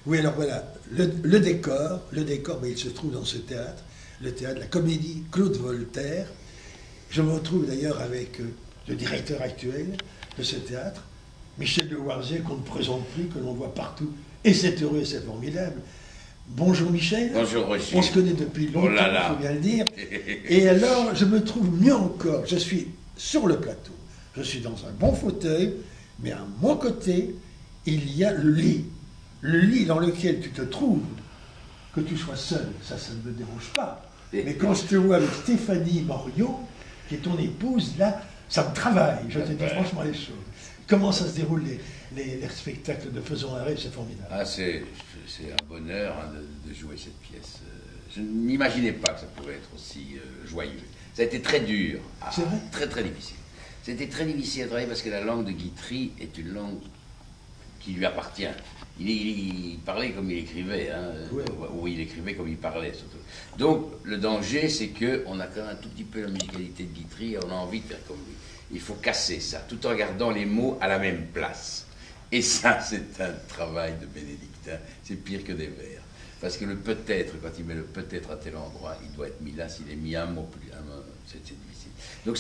Oui, alors voilà, le décor, ben, il se trouve dans ce théâtre, le théâtre de la Comédie Claude Voltaire. Je me retrouve d'ailleurs avec le directeur actuel de ce théâtre, Michel de Warzier, qu'on ne présente plus, que l'on voit partout. Et c'est heureux et c'est formidable. Bonjour Michel. Bonjour Roger. On se connaît depuis longtemps, Oh là là. il faut bien le dire. Et alors, je me trouve mieux encore. Je suis sur le plateau. Je suis dans un bon fauteuil, mais à mon côté, il y a le lit. Le lit dans lequel tu te trouves, que tu sois seul, ça ne me dérange pas. Mais quand je te vois avec Stéphanie Moriot, qui est ton épouse, là, ça me travaille. Je te dis franchement les choses. Comment ça se déroule, les spectacles de Faisons un rêve, c'est formidable. Ah, c'est un bonheur hein, de jouer cette pièce. Je n'imaginais pas que ça pouvait être aussi joyeux. Ça a été très dur. C'est vrai ? Très très difficile. C'était très difficile à travailler parce que la langue de Guitry est une langue qui lui appartient. Il parlait comme il écrivait, hein, ouais. Ou il écrivait comme il parlait surtout. Donc le danger, c'est qu'on a quand même un tout petit peu la musicalité de Guitry et on a envie de faire comme lui. Il faut casser ça, tout en gardant les mots à la même place. Et ça, c'est un travail de bénédictin, c'est pire que des vers. Parce que le peut-être, quand il met le peut-être à tel endroit, il doit être mis là, s'il est mis un mot plus, c'est difficile. Donc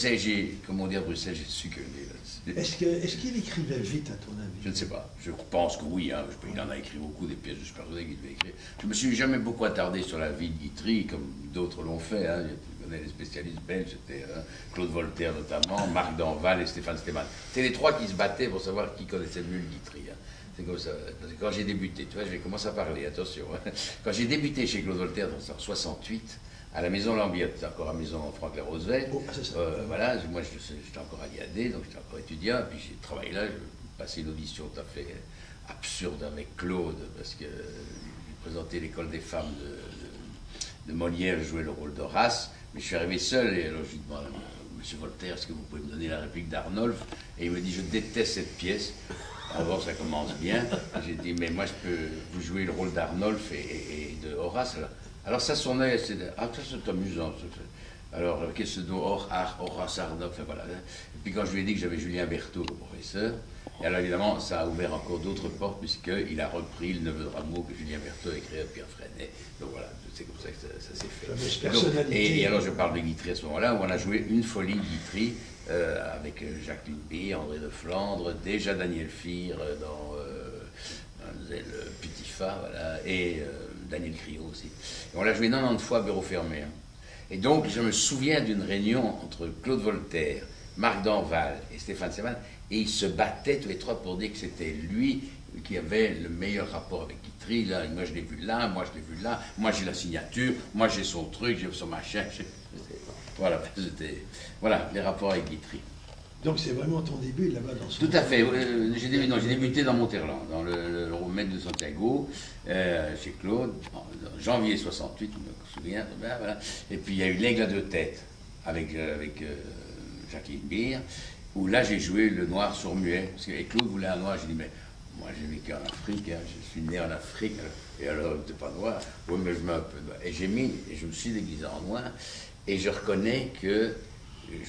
comme on dit à Bruxelles, j'ai succombé là-dessus. Est-ce qu'il écrivait vite, à ton avis ? Je ne sais pas. Je pense que oui. Hein. Il en a écrit beaucoup des pièces. Je suis persuadé qu'il devait écrire. Je ne me suis jamais beaucoup attardé sur la vie de Guitry, comme d'autres l'ont fait. Hein. Tu connais les spécialistes belges, c'était Claude Voltaire notamment, Marc Danval et Stéphane Stéman. C'est les trois qui se battaient pour savoir qui connaissait le mieux le Guitry. Hein. C'est comme ça. Parce que quand j'ai débuté, tu vois, je vais commencer à parler, attention. Hein. Quand j'ai débuté chez Claude Voltaire en 68, à la Maison Lambiette, c'était encore à la Maison Franck Roosevelt. Oh, c'est ça. Voilà, moi j'étais encore à l'IAD, donc j'étais encore étudiant, puis j'ai travaillé là, j'ai passé une audition tout à fait absurde avec Claude, parce que j'ai présenté l'école des femmes de Molière, je jouais le rôle d'Horace, mais je suis arrivé seul, et alors je lui demande, Monsieur Voltaire, est-ce que vous pouvez me donner la réplique d'Arnolphe? Et il me dit, je déteste cette pièce. D'abord, ça commence bien. J'ai dit, mais moi, je peux vous jouer le rôle d'Arnolphe et de Horace. Là. Alors, ça sonnait, ça c'est amusant. Alors, qu'est-ce que Horace Arnolphe, enfin, voilà. Et puis, quand je lui ai dit que j'avais Julien Berthaud comme professeur, et alors, évidemment, ça a ouvert encore d'autres portes, puisqu'il a repris le Neveu de Rameau que Julien Berthaud a écrit à Pierre Freinet. Donc, voilà, c'est comme ça que ça s'est fait. Donc, et alors, je parle de Guitry à ce moment-là, où on a joué une folie de Guitry, avec Jacques Lupy, André de Flandre, déjà Daniel Fir dans le Petifa, voilà, et Daniel Criot aussi. Et on l'a joué 90 fois à bureau fermé. Hein. Et donc, je me souviens d'une réunion entre Claude Voltaire, Marc Danval et Stéphane Seman, et ils se battaient tous les trois pour dire que c'était lui qui avait le meilleur rapport avec Guitry. Là, moi, je l'ai vu là, moi, je l'ai vu là, moi, j'ai la signature, moi, j'ai son truc, j'ai son machin. Voilà, voilà, les rapports avec Guitry. Donc c'est vraiment ton début là-bas dans ce... Tout à fait. J'ai débuté dans Monterland, dans le Maître de Santiago, chez Claude, en janvier 68, je me souviens. Voilà. Et puis il y a eu L'Aigle à deux têtes avec Jacqueline Beer, où là j'ai joué le noir sourd-muet. Parce que Claude voulait un noir, j'ai dit, mais moi j'ai vécu en Afrique, hein, je suis né en Afrique, et alors t'es pas noir. Oui, mais je mets un peu noir. Et je me suis déguisé en noir. Et je reconnais que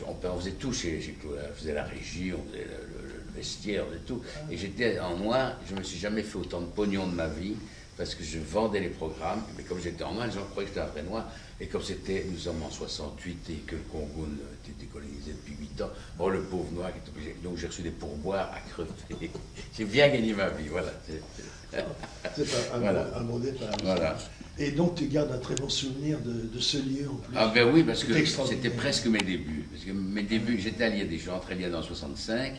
on faisait tout chez Claude. On faisait la régie, on faisait le vestiaire, on faisait tout. Et j'étais en noir, je ne me suis jamais fait autant de pognon de ma vie, parce que je vendais les programmes. Mais comme j'étais en noir, les gens croyaient que j'étais un vrai noir. Et comme nous sommes en 68 et que le Congo était décolonisé depuis 8 ans, bon, le pauvre noir qui était obligé. Donc j'ai reçu des pourboires à crever. J'ai bien gagné ma vie, voilà. C'est pas un bon départ. Voilà. Et donc tu gardes un très bon souvenir de ce lieu en plus. Ah ben oui, parce que c'était presque mes débuts. Parce que mes débuts, j'étais à l'IAD, je suis rentré à l'IAD en 65,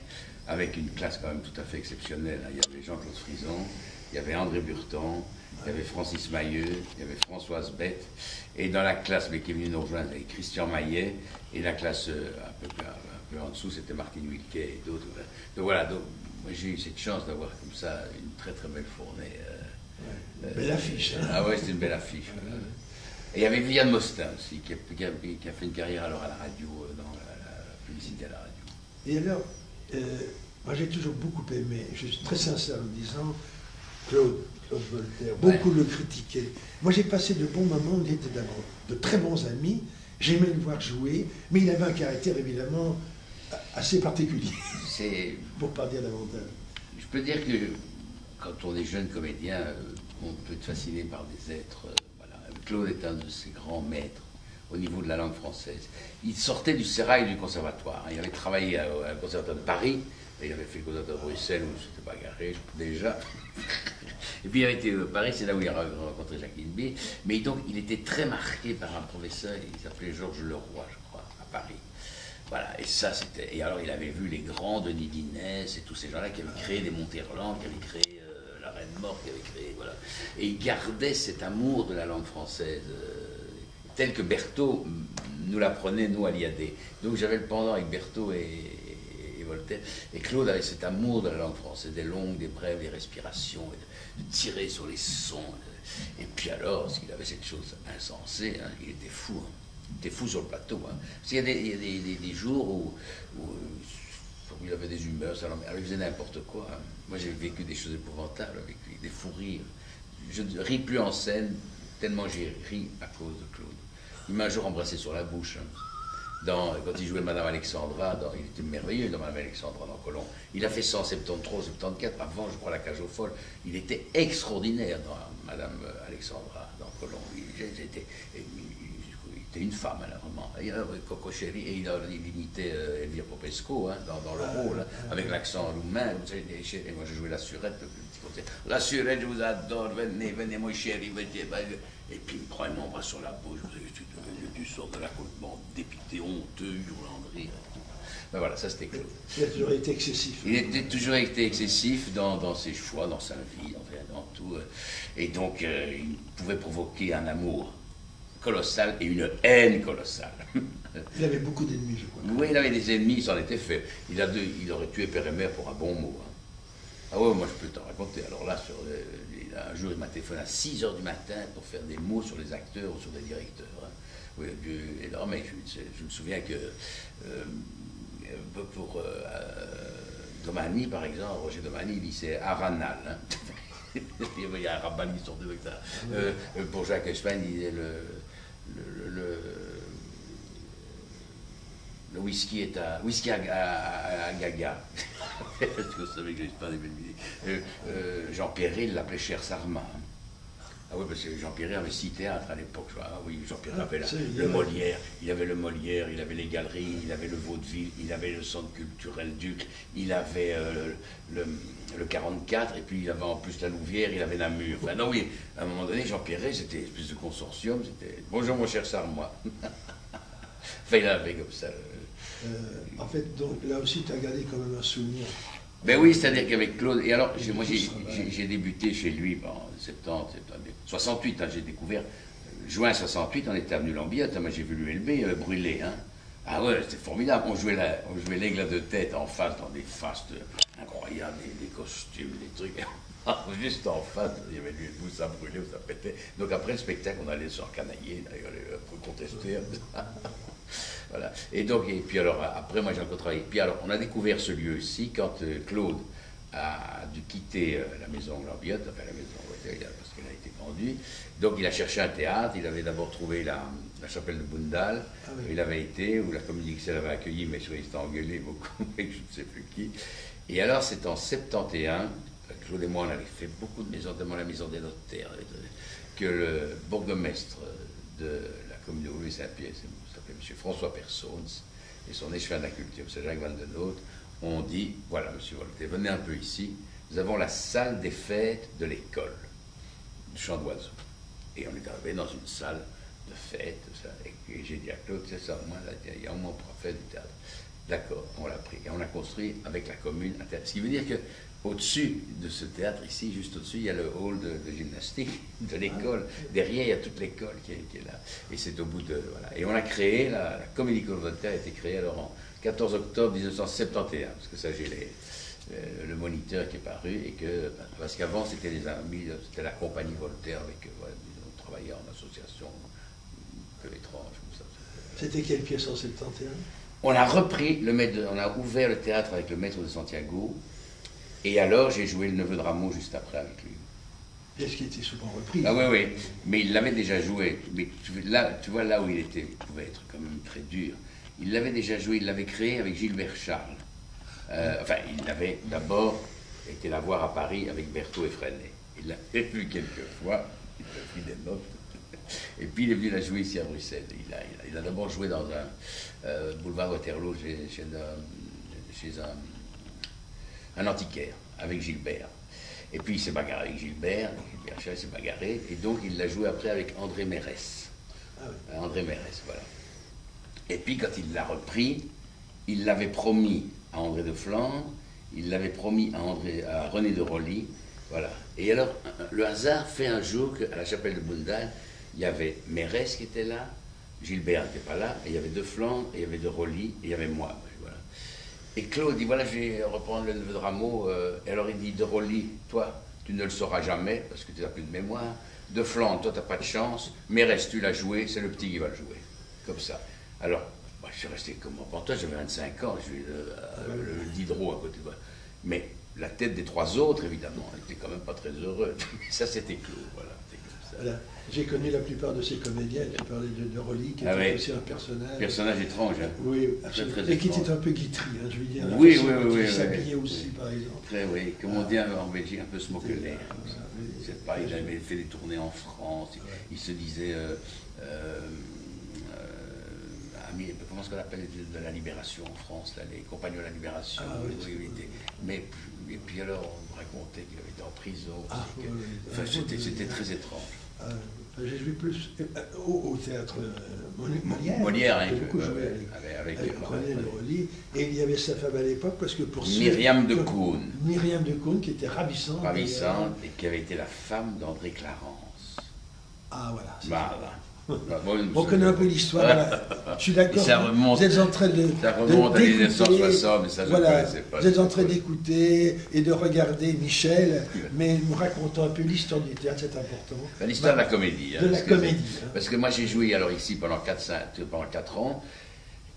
avec une classe quand même tout à fait exceptionnelle. Il y avait Jean-Claude Frison, il y avait André Burton, il y avait Francis Mailleux, il y avait Françoise Bette, et dans la classe, mais qui est venue nous rejoindre, il y avait Christian Maillet, et la classe un peu en dessous, c'était Martine Wilquet et d'autres. Donc voilà, donc, moi j'ai eu cette chance d'avoir comme ça une très très belle fournée. Belle affiche. Hein. Ah ouais, c'était une belle affiche. Et il y avait Viviane Mostin aussi, qui a fait une carrière alors à la radio, dans la publicité à la radio. Et alors, moi j'ai toujours beaucoup aimé, je suis très sincère en disant, Claude Voltaire, beaucoup le critiquaient. Moi j'ai passé de bons moments, on était d'abord de très bons amis, j'aimais le voir jouer, mais il avait un caractère évidemment assez particulier, pour pas dire davantage. Je peux dire que quand on est jeune comédien, on peut être fasciné par des êtres. Voilà. Claude est un de ses grands maîtres au niveau de la langue française. Il sortait du sérail du conservatoire. Il avait travaillé au conservatoire de Paris, il avait fait le conservatoire de Bruxelles où c'était pas garé déjà. Et puis il avait été à Paris, c'est là où il a rencontré Jacqueline B. Mais donc il était très marqué par un professeur, il s'appelait Georges Leroy, je crois, à Paris. Voilà, et ça c'était. Et alors il avait vu les grands Denis Dinès et tous ces gens-là qui avaient créé des Monterland, qui avaient créé La Reine Morte, qui avaient créé. Voilà. Et il gardait cet amour de la langue française, tel que Berthaud nous l'apprenait, nous, à l'IAD. Donc j'avais le pendant avec Berthaud et Voltaire. Et Claude avait cet amour de la langue française, des longues, des brèves, des respirations, de tirer sur les sons. Et puis alors, ce qu'il avait cette chose insensée, hein, il était fou. Hein. Il était fou sur le plateau. Hein. Parce qu'il y a des jours où il avait des humeurs, alors il faisait n'importe quoi. Hein. Moi j'ai vécu des choses épouvantables avec lui, des fous rires. Je ne ris plus en scène, tellement j'ai ri à cause de Claude. Il m'a un jour embrassé sur la bouche. Hein. Quand il jouait Madame Alexandra, il était merveilleux dans Madame Alexandra dans Colomb. Il a fait 173, 74, avant je crois La Cage aux Folles. Il était extraordinaire dans Madame Alexandra dans Colomb. Il était une femme, là, vraiment. Coco Chéri, et il imitait Elvire Popesco hein, dans le rôle, hein, avec l'accent roumain. Et moi, je jouais la surette, le petit côté. La surette, je vous adore, venez, venez, mon chéri, venez. Et puis, il me prend mon bras sur la bouche. Tu sors de la côte, dépité, honteux, hurlant de rire. Ben voilà, ça c'était Claude. Il a toujours été excessif. Il a toujours été excessif dans ses choix, dans sa vie, dans tout. Et donc, il pouvait provoquer un amour colossal et une haine colossale. Il avait beaucoup d'ennemis, je crois. Oui, il avait des ennemis, il s'en était fait. Il aurait tué père et mère pour un bon mot. Hein. Ah ouais, moi je peux t'en raconter. Alors là, un jour, il m'a téléphoné à 6 h du matin pour faire des mots sur les acteurs ou sur des directeurs. Hein. Oui, et non, mais je me souviens que pour Domani, par exemple, Roger Domani, il dit c'est Aranal. Hein. Il y a un rabbin qui sort de ça. Pour Jacques Espagne, il disait le whisky est à Gaga. Parce que vous savez que j'espère des Jean Perret, il l'appelait Cher Sarma. Ah oui, parce que Jean Perret avait 6 théâtres à l'époque. Ah oui, Jean Perret avait le Molière, il avait les Galeries, il avait le Vaudeville, il avait le Centre culturel Duc, il avait le 44, et puis il avait en plus la Louvière, il avait Namur. Enfin non, oui, à un moment donné, Jean Perret, c'était une espèce de consortium, c'était « Bonjour mon cher Sarmois ». Enfin, il avait comme ça. En fait, donc là aussi, tu as gardé quand même un souvenir. Ben oui, c'est-à-dire qu'avec Claude, et alors moi j'ai débuté chez lui en 68, hein, j'ai découvert, juin 68, on était avenue Lambillette, hein, moi j'ai vu l'ULB brûler. Hein. Ah ouais, c'était formidable, on jouait l'aigle à 2 têtes en face, dans des fastes incroyables, des costumes, des trucs. Juste en face, il y avait l'ULB où ça brûlait, où ça pétait. Donc après le spectacle, on allait se recanailler, d'ailleurs, contester. Voilà. Et puis alors, après, moi j'ai encore travaillé. Puis alors, on a découvert ce lieu-ci quand Claude a dû quitter la maison Lambillette, enfin la maison, parce qu'elle a été vendue. Donc il a cherché un théâtre, il avait d'abord trouvé la chapelle de Bundal, il avait été, où la Comédie Excel avait accueilli, mais il s'était engueulé beaucoup avec je ne sais plus qui. Et alors, c'est en 71, Claude et moi, on avait fait beaucoup de maisons, notamment la maison des notaires, que le bourgmestre de la commune de Louis-Saint-Pierre, s'appelait M. François Persons, et son échevin de la culture, M. Jacques Vandenaude, ont dit, voilà, M. Voltaire, venez un peu ici, nous avons la salle des fêtes de l'école, du Champ d'Oiseaux. Et on est arrivé dans une salle de fête, et j'ai dit à Claude, c'est ça, au moins, là, il y a au moins pour faire du théâtre. D'accord, on l'a pris, et on a construit avec la commune un théâtre. Ce qui veut dire que au-dessus de ce théâtre, ici, juste au-dessus, il y a le hall de gymnastique de l'école. Derrière, il y a toute l'école qui est là. Et c'est au bout de... Voilà. Et on a créé, la Comédie Voltaire a été créée alors en 14 octobre 1971, parce que ça, j'ai le moniteur qui est paru, et que... Parce qu'avant, c'était les amis, c'était la Compagnie Voltaire, avec... Voilà, on travaillait en association, un peu étrange, comme ça. C'était quelle pièce en 71? On a repris, on a ouvert le théâtre avec le maître de Santiago, et alors j'ai joué le Neveu de Rameau juste après avec lui. Pièce qui était souvent reprise. Ah oui, oui, mais il l'avait déjà joué. Mais tu vois là où il pouvait être quand même très dur. Il l'avait déjà joué, il l'avait créé avec Gilbert Charles. Enfin, il l'avait d'abord été la voir à Paris avec Berthaud et Freinet. Il l'avait vu quelques fois, il a pris des notes. Et puis il est venu la jouer ici à Bruxelles. Il a d'abord joué dans un boulevard Waterloo chez un antiquaire avec Gilbert. Et puis il s'est bagarré avec Gilbert Schall s'est bagarré, et donc il l'a joué après avec André Mérès. Ah oui. André Mérès, voilà. Et puis quand il l'a repris, il l'avait promis à André de Flandre, il l'avait promis à René de Rosny, voilà. Et alors, le hasard fait un jour qu'à la chapelle de Bundal, il y avait Mérès qui était là, Gilbert n'était pas là, et il y avait de Flandre, et il y avait de Rosny, et il y avait moi. Voilà. Et Claude dit, voilà, je vais reprendre le neveu de Rameau, et alors il dit, de Rosny, toi, tu ne le sauras jamais, parce que tu n'as plus de mémoire, de Flandre, toi, tu n'as pas de chance, Mérès, tu l'as joué, c'est le petit qui va le jouer, comme ça. Alors, moi, je suis resté comme pour toi, j'avais 25 ans, je suis le Diderot à côté de moi. Mais la tête des trois autres, évidemment, elle était quand même pas très heureuse. Ça, c'était Claude, voilà. Voilà. J'ai connu la plupart de ces comédiens, tu parlais de Rosny, qui était aussi un personnage. Personnage étrange, hein. Oui, et qui était un peu guitry, hein, je veux dire. Oui. Il s'habillait aussi, par exemple. Très, oui, comme on dit en Belgique, un peu smokelé. C'est pas, il avait fait des tournées en France, il se disait. Comment est-ce qu'on appelle de la Libération en France, là, les compagnons de la Libération. Ah, oui, mais et puis alors, on me racontait qu'il avait été en prison. Enfin, c'était très étrange. J'ai joué plus au théâtre Molière. Molière, j'ai beaucoup joué avec René de Rosny. Et il y avait sa femme à l'époque, parce que pour Myriam de Caunes. Myriam de Caunes, qui était ravissante. Ravissante, et qui avait été la femme d'André Clarence. Ah, voilà. Voilà. On connaît un peu l'histoire. Voilà. Je suis d'accord. Vous êtes en train de. Ça remonte à 1960, mais ça je ne connaissais pas. Vous êtes en train d'écouter et de regarder Michel, mais nous racontons un peu l'histoire du théâtre, c'est important. L'histoire de la comédie. De la comédie. Parce que moi j'ai joué alors ici pendant 4 ans,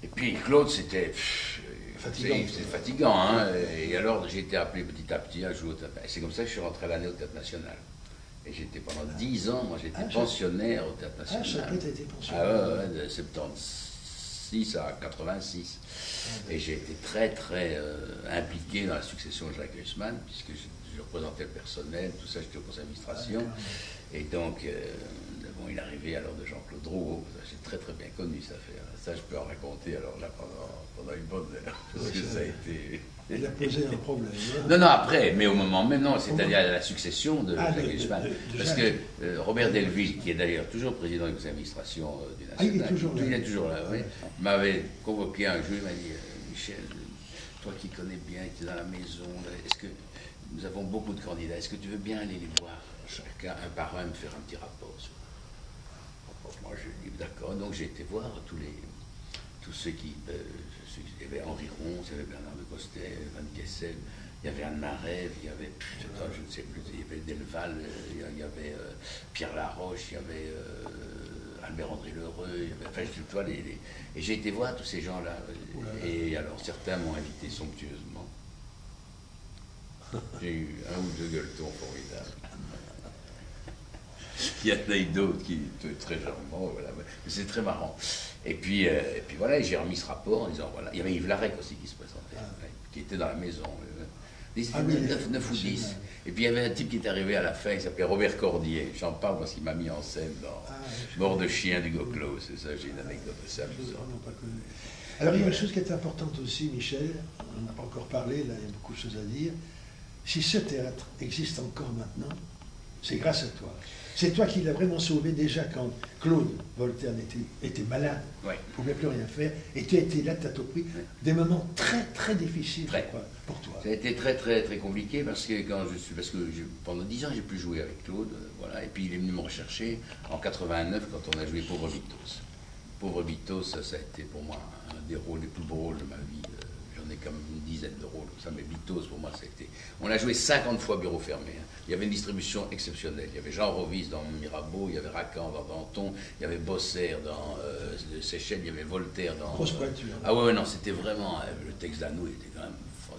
et puis Claude c'était fatigant. Hein, et alors j'ai été appelé petit à petit à jouer au théâtre. C'est comme ça que je suis rentré à l'année au Théâtre National. Et j'étais pendant 10 ans, moi j'étais pensionnaire au Théâtre National. Ah, je savais que tu étais pensionnaire. Ah ouais, de 76 à 86. Et j'ai été très très impliqué dans la succession de Jacques Huysmans, puisque je représentais le personnel, tout ça, j'étais au conseil d'administration. Et donc, bon, il arrivait alors de Jean-Claude Drouot, j'ai très très bien connu cette affaire. Ça, je peux en raconter alors là pendant une bonne heure, parce que ça a été... Il a posé un problème. Non, après, mais au moment même, non, c'est-à-dire à la succession de Jacques Huysmans. Parce que Robert Delville, qui est d'ailleurs toujours président du conseil d'administration du National, il est toujours là, oui, m'avait convoqué un jour, il m'a dit, Michel, toi qui connais bien, qui es dans la maison, est-ce que nous avons beaucoup de candidats, est-ce que tu veux bien aller les voir, chacun un par un, me faire un petit rapport sur... Moi, j'ai dit d'accord, donc j'ai été voir tous ceux qui... il y avait Henri Ronce, il y avait Bernard de Costet, Van Kessel, il y avait Anne Marais, il y avait, je ne sais plus, il y avait Delval, il y avait Pierre Laroche, il y avait Albert-André Lheureux, il y avait, enfin, tu vois, et j'ai été voir tous ces gens-là. Et alors, certains m'ont invité somptueusement. J'ai eu un ou deux gueuletons formidables. Il y en a d'autres qui étaient très charmants, voilà. C'est très marrant. Et puis voilà, j'ai remis ce rapport en disant, voilà, il y avait Yves Larec aussi qui se présentait, qui était dans la maison. Ils étaient 9 ou 10. Et puis il y avait un type qui est arrivé à la fin, il s'appelait Robert Cordier. J'en parle parce qu'il m'a mis en scène dans Mort de chien du Goclo. C'est ça, j'ai une anecdote de ça. Alors il y a une chose qui est importante aussi, Michel, on n'a pas encore parlé, là il y a beaucoup de choses à dire. Si ce théâtre existe encore maintenant, c'est grâce à toi. C'est toi qui l'as vraiment sauvé déjà quand Claude Voltaire était malade, il ne pouvait plus rien faire, et tu as été là, tu as tout pris. Des moments très très difficiles, je crois, pour toi. Ça a été très très très compliqué parce que pendant 10 ans j'ai pu jouer avec Claude, voilà, et puis il est venu me rechercher en 89 quand on a joué Pauvre Vitos. Pauvre Vitos, ça a été pour moi un des rôles les plus beaux rôles de ma vie. J'en ai quand même une dizaine de rôles comme ça, mais Vitos pour moi ça a été... On a joué 50 fois bureau fermé. Hein. Il y avait une distribution exceptionnelle. Il y avait Jean Rovis dans Mirabeau, il y avait Racan dans Danton, il y avait Bosser dans Seychelles, il y avait Voltaire dans... Grosse pointure. Ah ouais, non, c'était vraiment... le texte d'Annou était quand même...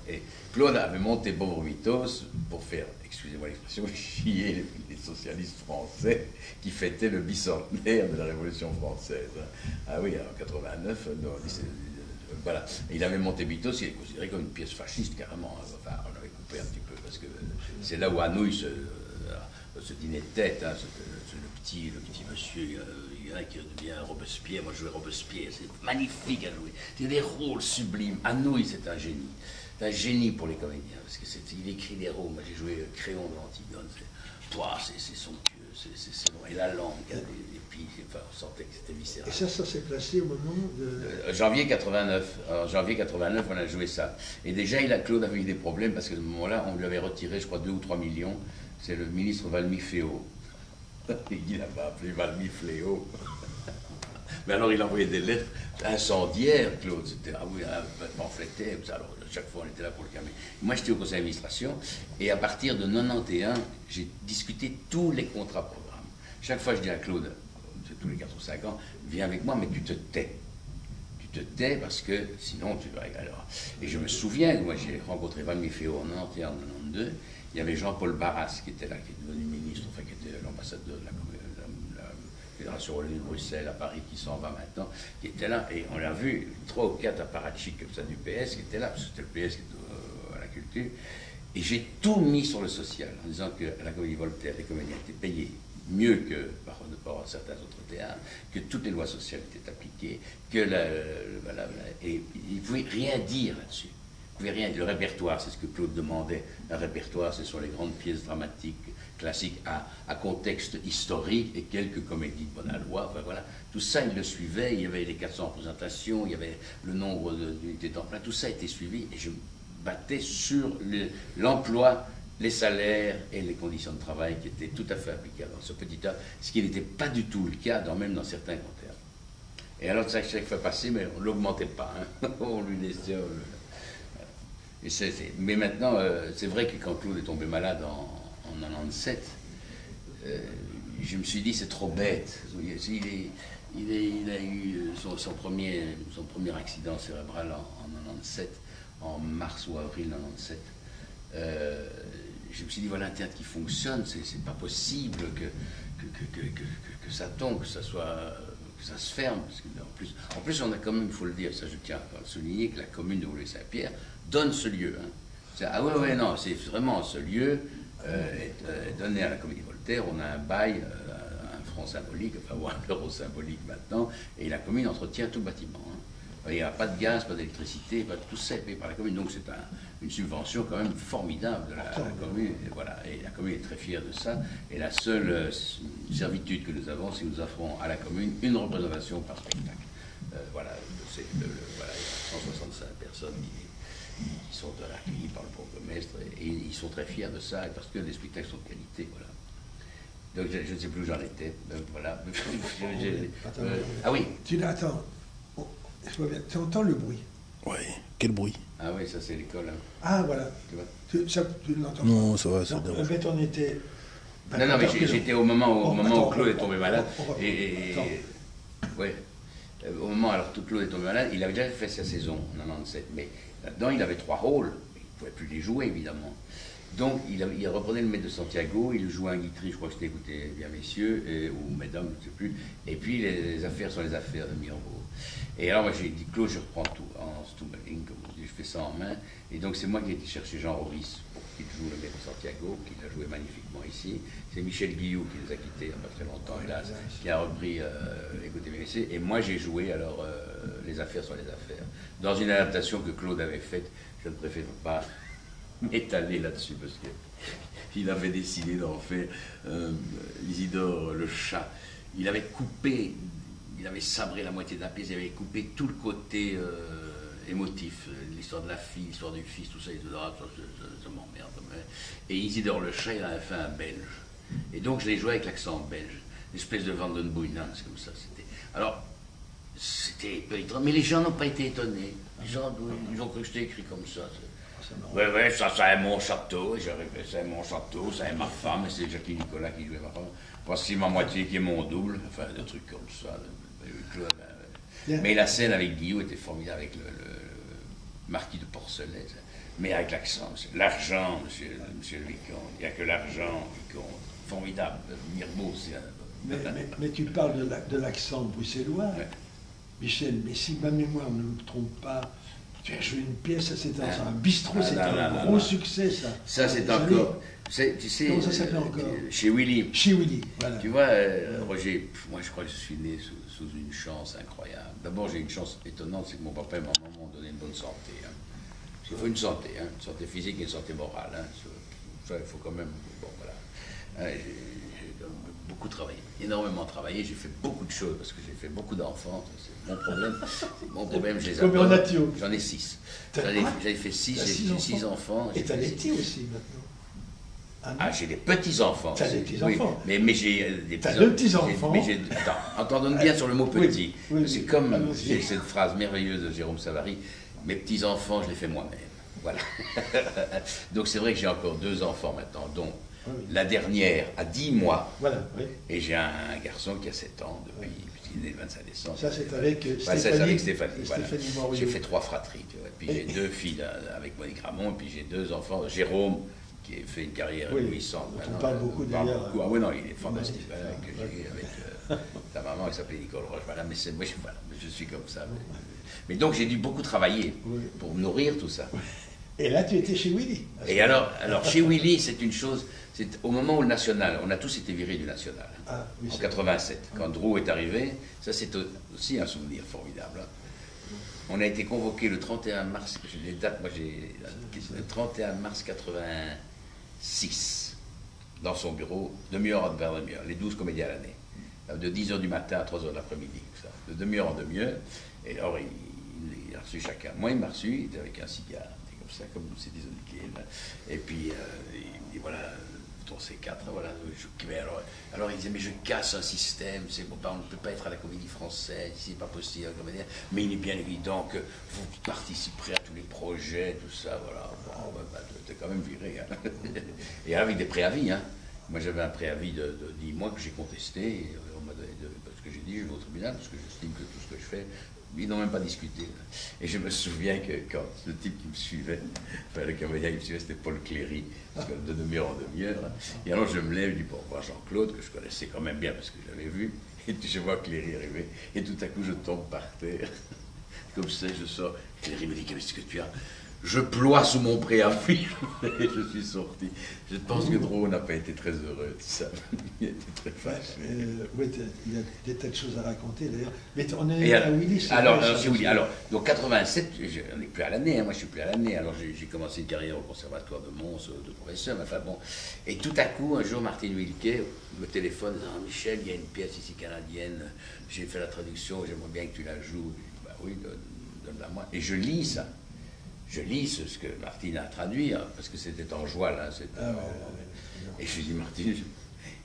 Et Claude avait monté Pauvre Vitos pour faire, excusez-moi l'expression, chier les socialistes français qui fêtaient le bicentenaire de la Révolution française. Ah oui, en 89, non, voilà. Et il avait monté Bitos, il est considéré comme une pièce fasciste, carrément. Enfin, on avait coupé un petit peu, parce que c'est là où Hanouille ce dîner de tête, hein, le petit monsieur, il y en a qui devient Robespierre. Moi, je jouais Robespierre, c'est magnifique à jouer. C'est des rôles sublimes. Hanouille, c'est un génie. C'est un génie pour les comédiens, parce qu'il écrit des rôles. Moi, j'ai joué Créon de l'Antigone. C'est somptueux, c'est bon. Et la langue, et puis enfin, on sentait que c'était viscéral. Et ça s'est placé au moment de... janvier 89. Alors, janvier 89, on a joué ça. Et déjà, Claude avait eu des problèmes, parce qu'à ce moment-là, on lui avait retiré, je crois, 2 ou 3 millions. C'est le ministre Valmy Fléau. Il n'a pas appelé Valmy Fléau. Mais alors, il envoyait des lettres incendiaires, Claude. C'était un pamphleté. Alors, chaque fois, on était là pour le calmer. Moi, j'étais au conseil d'administration. Et à partir de 91, j'ai discuté tous les contrats programmes. Chaque fois, je dis à Claude, tous les 4 ou 5 ans, viens avec moi, mais tu te tais. Tu te tais parce que sinon, tu vas... Alors, et je me souviens, moi, j'ai rencontré Valmy Fléau en 91, en 92. Il y avait Jean-Paul Barras qui était là, qui est devenu ministre, enfin qui était l'ambassadeur de la Fédération Wallonie de Bruxelles à Paris, qui s'en va maintenant, qui était là, et on l'a vu, 3 ou 4 apparatchiks comme ça du PS qui étaient là, parce que c'était le PS qui était à la culture, et j'ai tout mis sur le social, en disant qu'à la Comédie Voltaire, les comédiens étaient payés mieux que par certains autres théâtres, que toutes les lois sociales étaient appliquées, que et ils ne pouvaient rien dire là-dessus. Rien. Le répertoire, c'est ce que Claude demandait. Un répertoire, ce sont les grandes pièces dramatiques classiques à contexte historique et quelques comédies de bonne aloi. Enfin, voilà. Tout ça, il le suivait. Il y avait les 400 représentations, il y avait le nombre d'unités de temps plein. Tout ça était suivi et je me battais sur l'emploi, les salaires et les conditions de travail qui étaient tout à fait applicables dans ce petit tas, ce qui n'était pas du tout le cas, même dans certains grands théâtres. Et alors, ça, chaque fois passé, mais on ne l'augmentait pas. Hein. On lui laissait... Mais maintenant, c'est vrai que quand Claude est tombé malade en 97, je me suis dit c'est trop bête. Il a eu son premier accident cérébral en 97, en mars ou avril 97. Je me suis dit voilà un théâtre qui fonctionne, c'est pas possible que ça tombe, que ça se ferme. Parce que en plus, on a quand même, il faut le dire, ça je tiens à le souligner, que la commune de Woluwe-Saint-Pierre donne ce lieu. Hein. Ah ouais, non, c'est vraiment ce lieu est donné à la Comédie Voltaire. On a un bail, un franc symbolique, enfin, ou un euro symbolique maintenant, et la commune entretient tout le bâtiment. Hein. Il n'y a pas de gaz, pas d'électricité, tout ça est payé par la commune. Donc c'est une subvention quand même formidable de la commune. Et, voilà. Et la commune est très fière de ça. Et la seule servitude que nous avons, c'est que nous offrons à la commune une représentation par spectacle. Voilà, voilà, il y a 165 personnes qui sont accueillies par le bourgmestre et ils sont très fiers de ça parce que les spectacles sont de qualité. Voilà. Donc je ne sais plus où j'en étais. Voilà. Ah oui. Attends. Tu entends le bruit? Oui, quel bruit? Ah oui, ça c'est l'école. Hein. Ah voilà. Tu l'entends? Non, ça va, ça dérange. En fait, on était... Non, mais j'étais au moment où Claude est tombé malade. Ouais. Au moment où Claude est tombé malade, il avait déjà fait sa saison en 97, mais là-dedans il avait 3 rôles, mais il ne pouvait plus les jouer évidemment. Donc il reprenait le maître de Santiago, il jouait un Guitry, je crois que c'était écoutez bien messieurs, ou mesdames, je ne sais plus, et puis les affaires sont les affaires de Mirambeau. Et alors moi j'ai dit Claude, je reprends tout en Stumbling, comme on dit, je fais ça en main, et donc c'est moi qui ai été chercher Jean Rovis pour qu'il joue le maître de Santiago, qui l'a joué magnifiquement ici. C'est Michel Guillou qui les a quittés il n'y a pas très longtemps, hélas, qui a repris Écoutez bien messieurs, et moi j'ai joué alors les affaires sont les affaires, dans une adaptation que Claude avait faite. Je ne préfère pas m'étaler là-dessus parce qu'il avait décidé d'en faire Isidore le chat. Il avait coupé, il avait sabré la moitié de la pièce, il avait coupé tout le côté émotif, l'histoire de la fille, l'histoire du fils, tout ça, il disait, ah, ça m'emmerde. Et Isidore le chat, il avait fait un belge. Et donc je l'ai joué avec l'accent belge, une espèce de Vandenbouynan, c'est comme ça. Alors, c'était peu étonnant, mais les gens n'ont pas été étonnés. Les gens, ils ont cru que c'était écrit comme ça. Ouais, ça c'est mon château, c'est mon château, c'est ma femme, et c'est Jacqueline Nicolas qui jouait ma femme. Voici ma moitié qui est mon double, enfin des trucs comme ça. Mais la scène avec Guillaume était formidable, avec le marquis de Porcelet, mais avec l'accent, l'argent, monsieur le vicomte, il n'y a que l'argent qui compte. Formidable, Mirbeau, c'est mais tu parles de l'accent bruxellois. Ouais. Michel, mais si ma mémoire ne me trompe pas, tu as joué une pièce, ça c'était dans un bistrot, Ah, c'était non, un non, gros non. succès, ça. Ça, c'est Vous savez, encore. Tu sais, Comment ça s'appelait encore chez Willy. Chez Willy, voilà. Tu vois, Roger, moi je crois que je suis né sous une chance incroyable. D'abord, j'ai une chance étonnante, c'est que mon papa et ma maman m'ont donné une bonne santé. Hein. Il faut une santé physique et une santé morale. Hein. Ça, il faut quand même. Bon, voilà. J'ai quand même beaucoup travaillé, énormément travaillé. J'ai fait beaucoup de choses parce que j'ai fait beaucoup d'enfants. C'est mon problème. Mon problème, je les Comme adore. en Atio. J'en ai 6. T'as- J'avais fait 6, T'as j'ai 6 enfants. Et j'ai t'as fait des six- petits aussi maintenant. Ah, non? Ah, j'ai des petits-enfants. T'as des aussi. petits-enfants. Oui, mais j'ai des T'as petits-enfants. deux petits-enfants. Mais attends, entendons bien sur le mot Oui, petit. oui, C'est oui. comme Allons-y. j'ai cette phrase merveilleuse de Jérôme Savary, mes petits-enfants, je les fais moi-même. Voilà. Donc c'est vrai que j'ai encore 2 enfants maintenant, dont Oui. la dernière a 10 mois, Voilà, oui. et j'ai un garçon qui a 7 ans depuis, puisqu'il est né le 25 décembre. Ça, c'est avec Ça, c'est avec Stéphanie. Voilà. Stéphanie Morio. J'ai fait 3 fratries, tu vois. Puis j'ai 2 filles là, avec Monique Ramon, et puis j'ai 2 enfants, Jérôme, qui a fait une carrière Oui, éblouissante. dont on Maintenant, parle beaucoup, on parle d'ailleurs. beaucoup. Ah oui, non, il est fantastique. Ouais. Voilà, que j'ai eu avec ta maman qui s'appelait Nicole Roche. Voilà, mais moi, voilà, je suis comme ça. Mais donc j'ai dû beaucoup travailler Oui. pour nourrir tout ça. Et là, tu étais chez Willy. Et alors chez Willy, c'est une chose, c'est au moment où le National, on a tous été virés du National, hein, Ah, oui, en c'est 87, quand Drew est arrivé, ça c'est aussi un souvenir formidable. Hein. On a été convoqué le 31 mars, j'ai les dates, moi j'ai le 31 mars 86, dans son bureau, demi-heure vers demi-heure, les 12 comédiens à l'année, de 10h du matin à 3h de l'après-midi, ça, de demi-heure en demi-heure, et alors il a reçu chacun. Moi il m'a reçu, il était avec un cigare. Ça, comme c'est des indiqués, là. Et puis, il me dit, voilà, ton C4, voilà. Alors, il disait, mais je casse un système, c'est bon, on ne peut pas être à la Comédie Française, c'est pas possible, mais il est bien évident que vous participerez à tous les projets, tout ça, voilà. Bon, t'es quand même viré, hein. Et avec des préavis, hein. Moi, j'avais un préavis de 10 mois que j'ai contesté, et on m'a donné parce que j'ai dit, je vais au tribunal, parce que j'estime que tout ce que je fais, ils n'ont même pas discuté. Et je me souviens que quand le type qui me suivait, enfin le comédien qui me suivait, c'était Paul Cléry, parce que de demi-heure en demi-heure. Et alors je me lève, je dis pour voir Jean-Claude, que je connaissais quand même bien parce que je l'avais vu, et puis je vois Cléry arriver, et tout à coup je tombe par terre. Comme ça, je sors. Cléry me dit, qu'est-ce que tu as? Je ploie sous mon préavis. Et je suis sorti. Je pense que Drouot n'a pas été très heureux de ça. Il était très fâché. Oui, il y a des tas de choses à raconter d'ailleurs. Mais on est Et à Willy. c'est alors, vrai, ça, chez Willy. aussi. Alors, donc 87, on n'est plus à l'année, hein, moi je suis plus à l'année. Alors j'ai commencé une carrière au conservatoire de Mons, de professeur, mais enfin bon. Et tout à coup, un jour, Martine Wilquet me téléphone, disant, Michel, il y a une pièce ici canadienne, j'ai fait la traduction, j'aimerais bien que tu la joues. Je dis, bah oui, donne-la moi. Et je lis ça. Je lis ce que Martine a traduit, hein, parce que c'était en joie, là. Et je lui dis, Martine,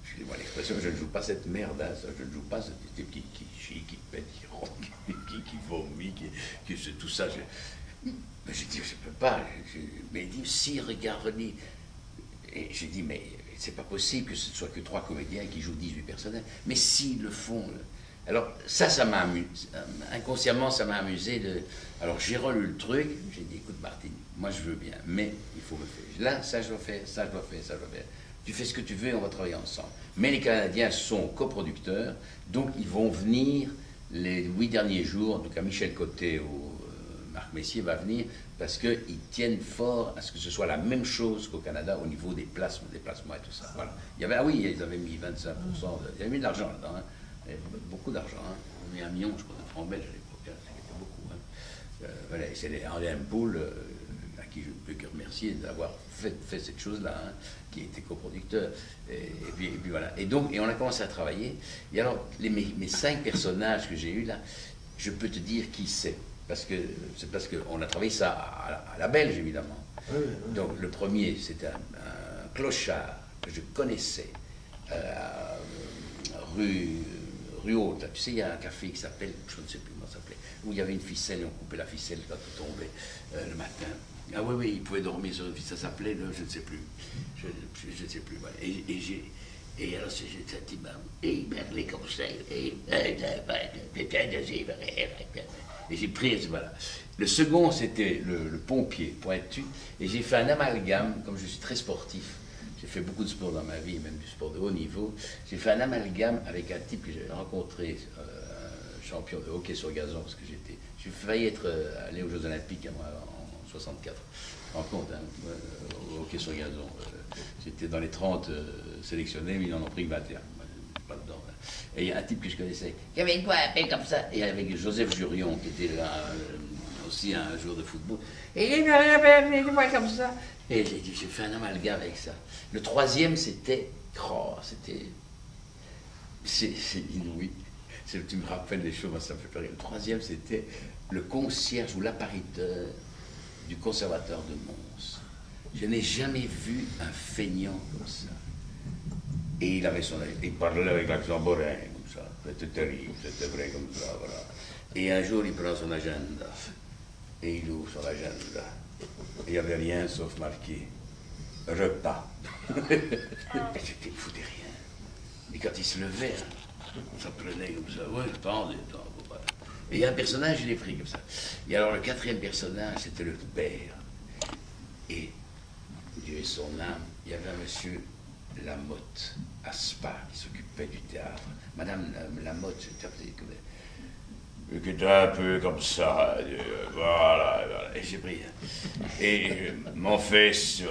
je dis, moi, l'expression, je ne joue pas cette merde, hein, ça, je ne joue pas ce type qui chie, qui pète, qui ronque, qui vomit, qui c'est tout ça. Mais j'ai dit, je ne peux pas. Mais il dit, si, regarde, relis. Et j'ai dit, mais c'est pas possible que ce ne soit que 3 comédiens qui jouent 18 personnages. Mais s'ils le font. Alors, ça m'a amusé. Inconsciemment, ça m'a amusé de. Alors, j'ai relu le truc, j'ai dit, écoute, Martine, moi je veux bien, mais il faut me faire. Là, ça je dois faire, ça je dois faire, ça je dois faire. Tu fais ce que tu veux, on va travailler ensemble. Mais les Canadiens sont coproducteurs, donc ils vont venir les 8 derniers jours, en tout cas Michel Côté ou Marc Messier va venir, parce qu'ils tiennent fort à ce que ce soit la même chose qu'au Canada au niveau des déplacements et tout ça. Voilà. Il y avait, ah oui, ils avaient mis 25%, il y avait mis de l'argent là-dedans, hein. Il y avait beaucoup d'argent, hein. On a mis 1 million, je crois, de francs belges à l'époque, hein. C'était beaucoup. Hein. Voilà, et c'est Henri Impoul, à qui je ne peux que remercier d'avoir fait cette chose-là, hein, qui était coproducteur. Et puis voilà. Et donc, on a commencé à travailler. Et alors, mes 5 personnages que j'ai eus là, je peux te dire qui c'est. C'est parce qu'on a travaillé ça à la belge, évidemment. Oui. Donc, le premier, c'était un clochard que je connaissais, rue Haute. Tu sais, il y a un café qui s'appelle, je ne sais plus comment ça s'appelait, où il y avait une ficelle et on coupait la ficelle quand on tombait le matin. Ah oui, il pouvait dormir sur une ficelle, ça s'appelait, je ne sais plus. Je ne sais plus. Voilà. Et alors, j'ai dit, et les conseils, et j'ai pris, voilà. Le second, c'était le pompier pointu, et j'ai fait un amalgame, comme je suis très sportif. J'ai fait beaucoup de sport dans ma vie, même du sport de haut niveau. J'ai fait un amalgame avec un type que j'ai rencontré champion de hockey sur gazon, parce que j'ai failli être aller aux Jeux Olympiques moi, en 64. En compte, hein, au hockey sur gazon. J'étais dans les 30 sélectionnés, mais ils n'en ont pris que 21. Moi, pas dedans. Hein. Et il y a un type que je connaissais, qui avait quoi, appelé comme ça, et avec Joseph Jurion, qui était là, aussi un joueur de football. Et il m'a comme ça. Et j'ai dit, j'ai fait un amalgame avec ça. Le troisième, c'était. Oh, c'est inouï. Tu me rappelles des choses, moi, ça me fait rire. Le troisième, c'était le concierge ou l'appariteur du conservateur de Mons. Je n'ai jamais vu un feignant comme ça. Et il parlait avec l'accent boréen, comme ça. C'était terrible, c'était vrai comme ça, voilà. Et un jour, il prend son agenda. Et il ouvre son agenda. Il n'y avait rien sauf marqué repas. J'étais fou de rien. Et quand il se levait, ça prenait comme ça. Ouais, attendez. Et il y a un personnage, il est pris comme ça. Et alors le quatrième personnage, c'était le père. Et, Dieu ait son âme, il y avait un monsieur Lamotte, à Spa, qui s'occupait du théâtre. Madame Lamotte, qui était un peu comme ça, voilà, et j'ai pris. Et mon fils,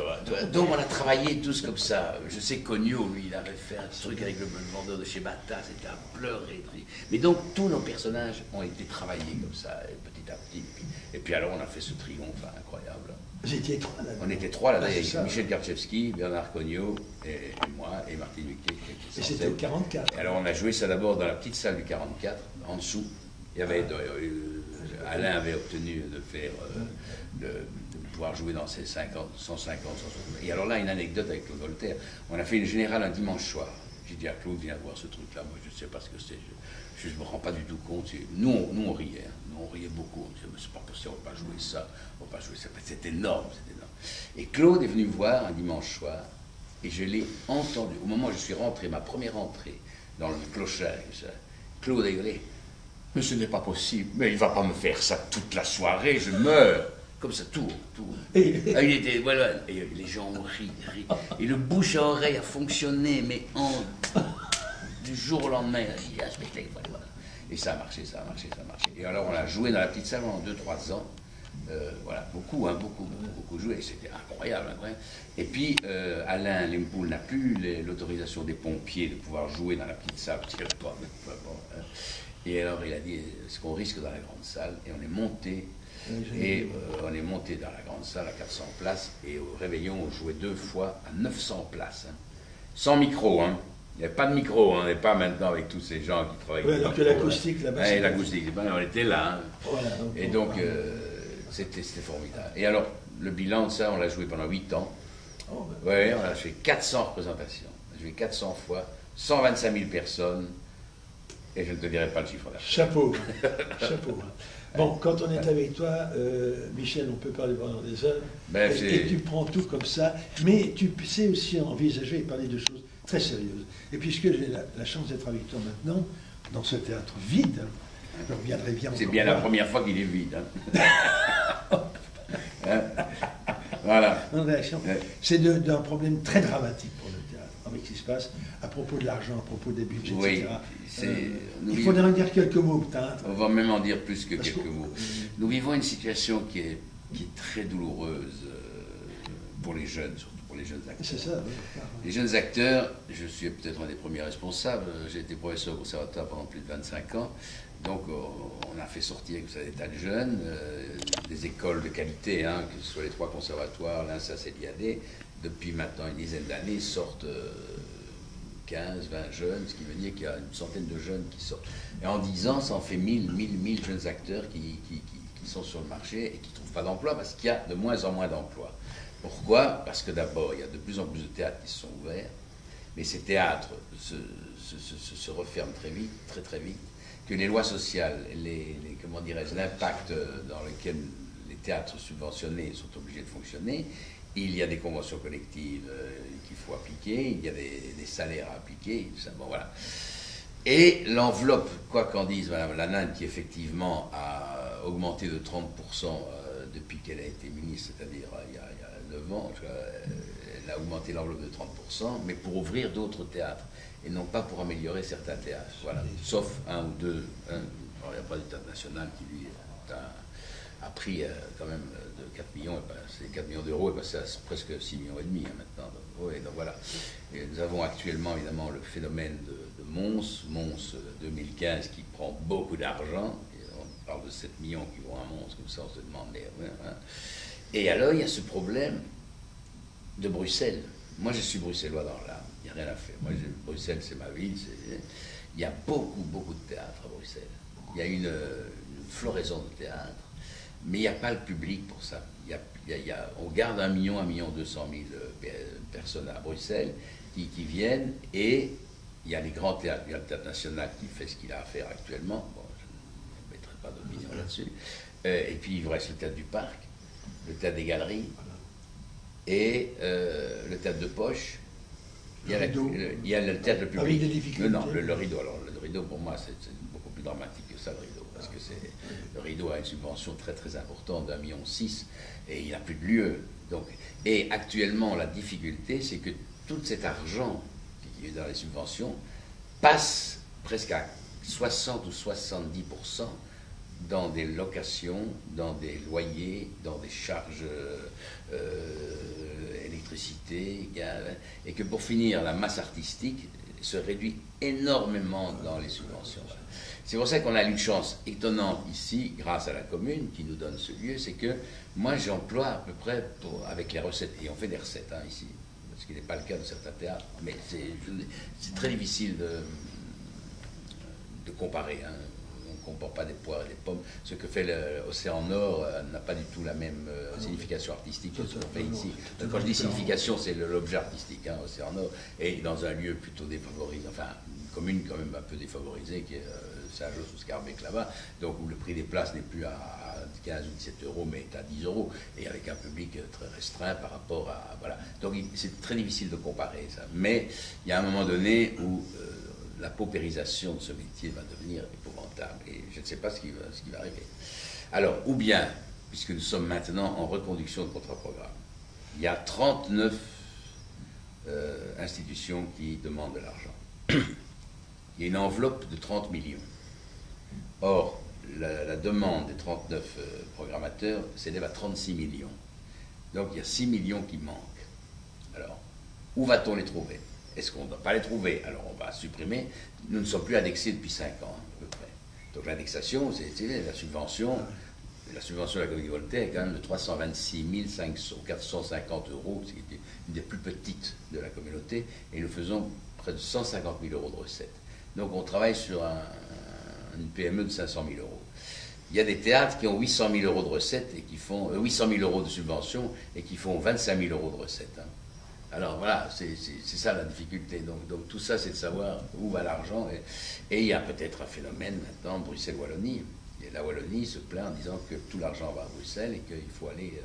donc on a travaillé tous comme ça. Je sais qu'Ogno, lui, il avait fait un truc avec le vendeur de chez Bata, c'était à pleurer. Mais donc tous nos personnages ont été travaillés comme ça, petit à petit. Et puis alors on a fait ce triomphe incroyable. Vous étiez trois là. On était trois là-dedans, ah, Michel Garchevski, Bernard Cognot et moi, et Martine Huquet. Et c'était au 44. Et alors on a joué ça d'abord dans la petite salle du 44, en dessous. Il y avait, Alain avait obtenu de faire, de pouvoir jouer dans ses 150, 160. Et alors là, une anecdote avec Claude Voltaire. On a fait une générale un dimanche soir. J'ai dit à Claude, viens voir ce truc-là. Moi, je ne sais pas ce que c'est. Je ne me rends pas du tout compte. Nous, on riait. Hein. Nous, on riait beaucoup. On disait, mais c'est pas possible, on ne va pas jouer ça. On va pas jouer ça. C'est énorme, c'est énorme. Et Claude est venu me voir un dimanche soir. Et je l'ai entendu. Au moment où je suis rentré, ma première entrée dans le clochard, Claude a gueulé. Mais ce n'est pas possible, mais il ne va pas me faire ça toute la soirée, je meurs. Comme ça, tout. Ah, il était, voilà, et les gens ont ri. Et le bouche à oreille a fonctionné, mais du jour au lendemain, il y a un spectacle, voilà. Et ça a marché. Et alors on l'a joué dans la petite salle en 2-3 ans. Voilà, beaucoup joué, c'était incroyable. Et puis Alain Lempoul n'a plus l'autorisation des pompiers de pouvoir jouer dans la petite salle, parce qu'il n'y avait pas. Et alors il a dit, est-ce qu'on risque dans la grande salle? Et on est monté, on est monté dans la grande salle à 400 places, et au réveillon on jouait 2 fois à 900 places, hein. Sans micro, hein. Il n'y avait pas de micro, on n'est pas maintenant avec tous ces gens qui travaillent. Oui, alors que l'acoustique là-bas. Oui, l'acoustique, on était là. Hein. Voilà, et donc, c'était formidable. Et alors, le bilan de ça, on l'a joué pendant 8 ans. Oh, ben... Oui, on a fait 400 représentations. On a joué 400 fois, 125 000 personnes. Et je ne te dirai pas le chiffre d'affaires. Chapeau. Bon, quand on est avec toi, Michel, on peut parler pendant des heures. Ben, et tu prends tout comme ça. Mais tu sais aussi envisager et parler de choses très sérieuses. Et puisque j'ai la chance d'être avec toi maintenant, dans ce théâtre vide, je reviendrai bien. C'est bien la première fois qu'il est vide. Hein. Hein? Voilà. C'est d'un problème très dramatique pour le théâtre, avec ce qui se passe à propos de l'argent, à propos des budgets, oui, etc. Il faudrait en dire quelques mots, peut-être. On va même en dire plus que quelques mots. Nous vivons une situation qui est très douloureuse pour les jeunes, surtout pour les jeunes acteurs. C'est ça, oui. Les jeunes acteurs, je suis peut-être un des premiers responsables, j'ai été professeur au conservatoire pendant plus de 25 ans, donc on a fait sortir des tas de jeunes, des écoles de qualité, hein, que ce soit les 3 conservatoires, l'INSAS et l'IAD, depuis maintenant une dizaine d'années sortent 15, 20 jeunes, ce qui veut dire qu'il y a une centaine de jeunes qui sortent. Et en 10 ans, ça en fait 1000 jeunes acteurs qui sont sur le marché et qui ne trouvent pas d'emploi parce qu'il y a de moins en moins d'emplois. Pourquoi? Parce que d'abord, il y a de plus en plus de théâtres qui se sont ouverts, mais ces théâtres se referment très vite, que les lois sociales, comment dirais-je, l'impact dans lequel les théâtres subventionnés sont obligés de fonctionner. Il y a des conventions collectives qu'il faut appliquer, il y a des salaires à appliquer, tout ça, bon, voilà. Et l'enveloppe, quoi qu'en dise Mme Lanane, qui effectivement a augmenté de 30% depuis qu'elle a été ministre, c'est-à-dire il y a 9 ans, elle a augmenté l'enveloppe de 30%, mais pour ouvrir d'autres théâtres, et non pas pour améliorer certains théâtres, voilà. Sauf un ou deux Alors, il n'y a pas du théâtre national qui, lui, a pris quand même de 4 millions, c'est 4 millions d'euros, et passé à presque 6 millions et demi maintenant. Donc voilà. Et nous avons actuellement évidemment le phénomène de Mons 2015 qui prend beaucoup d'argent. On parle de 7 millions qui vont à Mons, comme ça on se demande. Et alors il y a ce problème de Bruxelles. Moi je suis bruxellois dans l'âme, il n'y a rien à faire. Moi, Bruxelles c'est ma ville, il y a beaucoup de théâtre à Bruxelles. Il y a une floraison de théâtre. Mais il n'y a pas le public pour ça. On garde 1 million 200 000 personnes à Bruxelles qui viennent, et il y a les grands théâtres. Il y a le Théâtre National qui fait ce qu'il a à faire actuellement. Bon, je ne mettrai pas d'opinion là-dessus. Et puis il vous reste le Théâtre du Parc, le Théâtre des Galeries et le Théâtre de Poche. Il y a le théâtre le public. Avec des difficultés. Non, le rideau. Alors, le rideau, pour moi, c'est beaucoup plus dramatique que ça, le rideau. Parce que le rideau a une subvention très importante d'1,6 million, et il n'a plus de lieu. Donc, et actuellement, la difficulté, c'est que tout cet argent qui est dans les subventions passe presque à 60 ou 70% dans des locations, dans des loyers, dans des charges électricité, et que pour finir, la masse artistique se réduit énormément dans les subventions. C'est pour ça qu'on a une chance étonnante ici, grâce à la commune qui nous donne ce lieu, c'est que moi j'emploie à peu près, avec les recettes, et on fait des recettes ici, ce qui n'est pas le cas de certains théâtres, mais c'est très difficile de comparer. On ne compare pas des poires et des pommes. Ce que fait l'Océan Nord n'a pas du tout la même signification artistique que ce qu'on fait ici. Donc, quand je dis signification, c'est l'objet artistique, Océan Nord, et dans un lieu plutôt défavorisé, enfin une commune quand même un peu défavorisée, qui est Saint-Josse ou Scarbeck là-bas, donc où le prix des places n'est plus à 15 ou 17 euros, mais est à 10 euros, et avec un public très restreint par rapport à... Voilà. Donc c'est très difficile de comparer ça. Mais il y a un moment donné où la paupérisation de ce métier va devenir épouvantable, et je ne sais pas ce qui va arriver. Alors, ou bien, puisque nous sommes maintenant en reconduction de contrat-programme, il y a 39 institutions qui demandent de l'argent. Il y a une enveloppe de 30 millions. Or, la demande des 39 programmateurs s'élève à 36 millions. Donc, il y a 6 millions qui manquent. Alors, où va-t-on les trouver? Est-ce qu'on ne doit pas les trouver? Alors, on va supprimer. Nous ne sommes plus indexés depuis 5 ans, à peu près. Donc, l'indexation, c'est la subvention. La subvention de la Comédie Voltaire est quand même de 326 450 euros, c'est une des plus petites de la communauté, et nous faisons près de 150 000 euros de recettes. Donc on travaille sur une PME de 500 000 euros. Il y a des théâtres qui ont 800 000 euros de recettes et qui font 800 000 euros de subventions et qui font 25 000 euros de recettes. Alors voilà, c'est ça la difficulté. Donc tout ça, c'est de savoir où va l'argent. Et il y a peut-être un phénomène maintenant, Bruxelles-Wallonie. Et la Wallonie se plaint en disant que tout l'argent va à Bruxelles et qu'il faut aller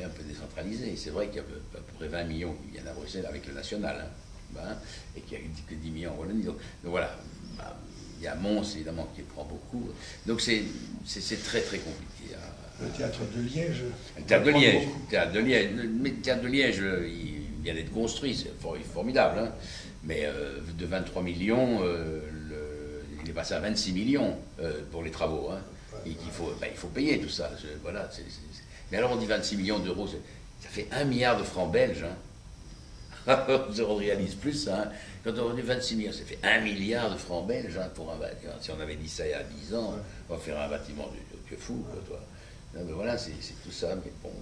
un peu décentraliser. Et c'est vrai qu'il y a à peu près 20 millions qui viennent à Bruxelles avec le national, et qu'il n'y a que 10 millions en Wallonie. Donc voilà, il y a Mons évidemment qui prend beaucoup. Donc c'est très compliqué. Le théâtre de Liège. Le théâtre de Liège. Mais le théâtre de Liège, il vient d'être construit, c'est formidable. Mais de 23 millions, il est passé à 26 millions pour les travaux. Et il faut payer tout ça. Voilà, mais alors on dit 26 millions d'euros, ça fait 1 milliard de francs belges. On réalise plus ça. Quand on dit 26 millions, ça fait 1 milliard de francs belges pour un bâtiment. Si on avait dit ça il y a 10 ans, on va faire un bâtiment de fou, toi. Non, mais voilà, c'est tout ça. Mais bon,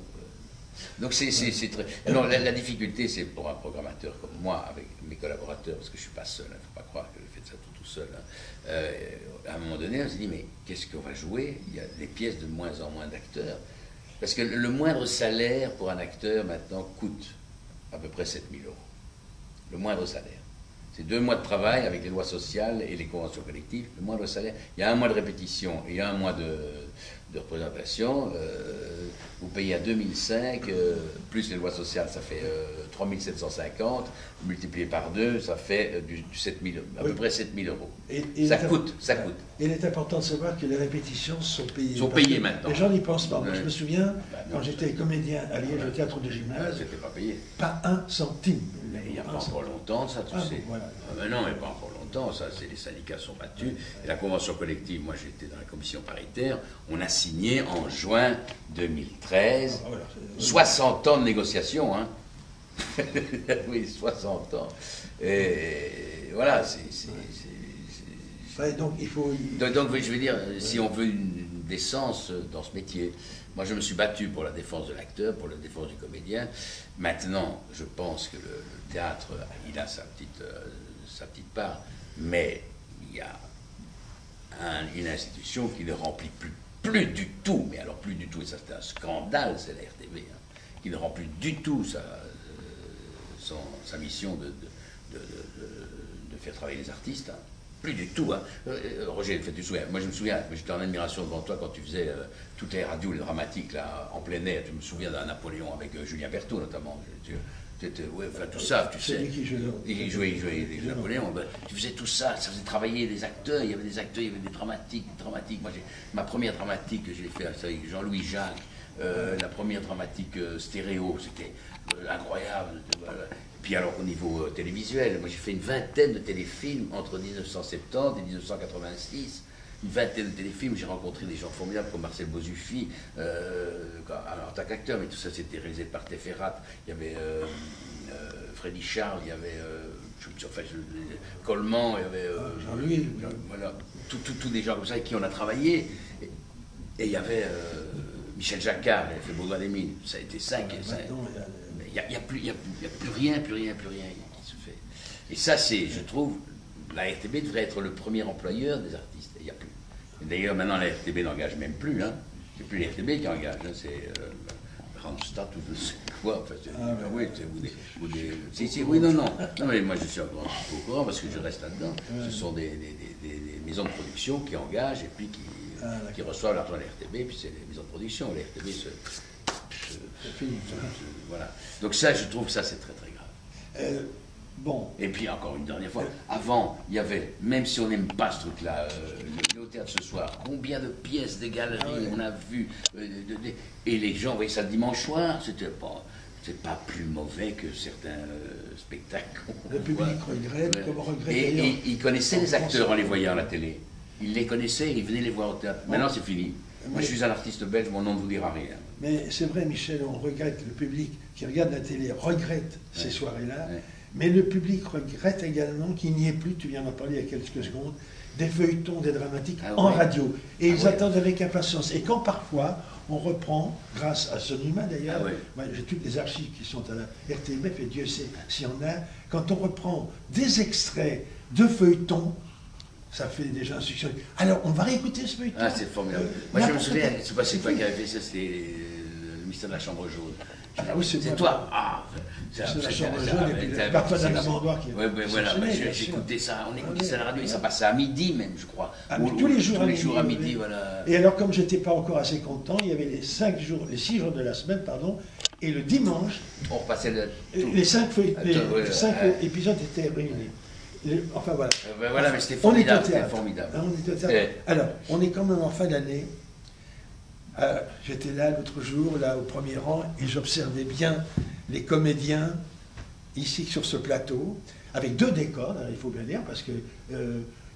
donc c'est très. Alors la difficulté, c'est pour un programmateur comme moi, avec mes collaborateurs, parce que je ne suis pas seul, il ne faut pas croire que je fais ça tout seul. À un moment donné, on se dit, mais qu'est-ce qu'on va jouer? Il y a des pièces de moins en moins d'acteurs. Parce que le moindre salaire pour un acteur maintenant coûte à peu près 7 000 euros. Le moindre salaire. C'est 2 mois de travail avec les lois sociales et les conventions collectives. Le moindre salaire. Il y a 1 mois de répétition et il y a 1 mois de représentation. Vous payez à 2005, plus les lois sociales, ça fait 3 750. Multiplié par 2, ça fait du 7 000, à peu près 7 000 euros. Ça coûte. Et il est important de savoir que les répétitions sont payées. Sont payées maintenant. Les gens n'y pensent pas. Moi, je me souviens, quand j'étais comédien à Liège au théâtre de gymnase, c'était pas payé. Pas 1 centime. Mais il n'y a pas encore longtemps, ça, tu sais. Bon, voilà. Ah ben non, mais pas encore longtemps, ça, c'est les syndicats sont battus. Et la convention collective, moi j'étais dans la commission paritaire, on a signé en juin 2013, 60 ans de négociations, hein. Oui, 60 ans. Et voilà, Ouais, donc il faut... Donc, je veux dire, si on veut une décence dans ce métier, moi je me suis battu pour la défense de l'acteur, pour la défense du comédien. Maintenant, je pense que le théâtre, il a sa petite part, mais il y a une institution qui ne remplit plus du tout, mais alors plus du tout, et ça c'est un scandale, c'est la RTV, hein, qui ne remplit du tout sa mission de faire travailler les artistes. Hein. Plus du tout. Hein. Roger, tu te souviens, moi je me souviens, j'étais en admiration devant toi quand tu faisais toutes les radios, les dramatiques là, en plein air. Tu me souviens d'un Napoléon avec Julien Berthaud notamment. Ouais, enfin, tout ça, tu sais. Il jouait les Napoléons. Ben, tu faisais tout ça, ça faisait travailler les acteurs. Il y avait des acteurs, il y avait des dramatiques. Moi, ma première dramatique, je l'ai fait avec Jean-Louis Jacques. La première dramatique stéréo, c'était incroyable. Puis alors au niveau télévisuel, moi j'ai fait une vingtaine de téléfilms entre 1970 et 1986. Une vingtaine de téléfilms, j'ai rencontré des gens formidables comme Marcel Bozuffi, en tant qu'acteur, mais tout ça c'était réalisé par Tefferat. Il y avait Freddy Charles, il y avait Coleman, il y avait Jean-Louis. Voilà, tous des gens comme ça avec qui on a travaillé. Et il y avait Michel Jacquard, il a fait Baudouin des Mines, ça a été 5. Il n'y a plus rien qui se fait. Et ça, je trouve, la RTB devrait être le premier employeur des artistes. Il n'y a plus. D'ailleurs, maintenant, la RTB n'engage même plus. Hein. C'est plus la RTB qui engage. Hein. C'est Randstad ou je ne sais quoi. Enfin, oui, non, mais moi, je suis encore au courant parce que je reste là-dedans. Ce sont des maisons de production qui engagent et puis qui reçoivent l'argent de la RTB. Puis c'est les maisons de production. La RTB voilà. Donc ça, je trouve que ça, c'est très très grave. Bon. Et puis encore une dernière fois, avant, il y avait, même si on n'aime pas ce truc-là, le théâtre ce soir, combien de pièces, des galeries on a vu, et les gens voyaient ça le dimanche soir, c'est pas plus mauvais que certains spectacles. Le public regrette, comme regrette. Et ils connaissaient les acteurs en les voyant à la télé. Ils les connaissaient, ils venaient les voir au théâtre. Maintenant, c'est fini. Moi, je suis un artiste belge, mon nom ne vous dira rien. Mais c'est vrai, Michel, on regrette, le public qui regarde la télé regrette ces soirées-là, mais le public regrette également qu'il n'y ait plus, tu viens d'en parler il y a quelques secondes, des feuilletons, des dramatiques en radio. Et ils attendent avec impatience. Et quand parfois, on reprend, grâce à Sonima d'ailleurs, moi j'ai toutes les archives qui sont à la RTBF, et Dieu sait s'il y en a, quand on reprend des extraits de feuilletons, ça fait déjà un succès. Alors, on va réécouter ce feuilleton. Ah, c'est formidable. Moi, je me souviens, je ne sais pas c'est quoi qui avait fait ça, c'était le mystère de la chambre jaune. Ah oui, c'est toi. Ah, c'est la chambre jaune, et puis le parfois d'un amandoir qui est... Oui, voilà, j'écoutais ça, on écoutait ça à la radio, et ça passait à midi même, je crois. Ah, mais tous les jours à midi, voilà. Et alors, comme je n'étais pas encore assez content, il y avait les 6 jours de la semaine, pardon, et le dimanche, on repassait les 5 épisodes étaient réunis. Enfin voilà. Voilà, mais c'était formidable. On était au théâtre. Alors, on est quand même en fin d'année. J'étais là l'autre jour, là au premier rang, et j'observais bien les comédiens ici sur ce plateau, avec 2 décors, il faut bien dire, parce que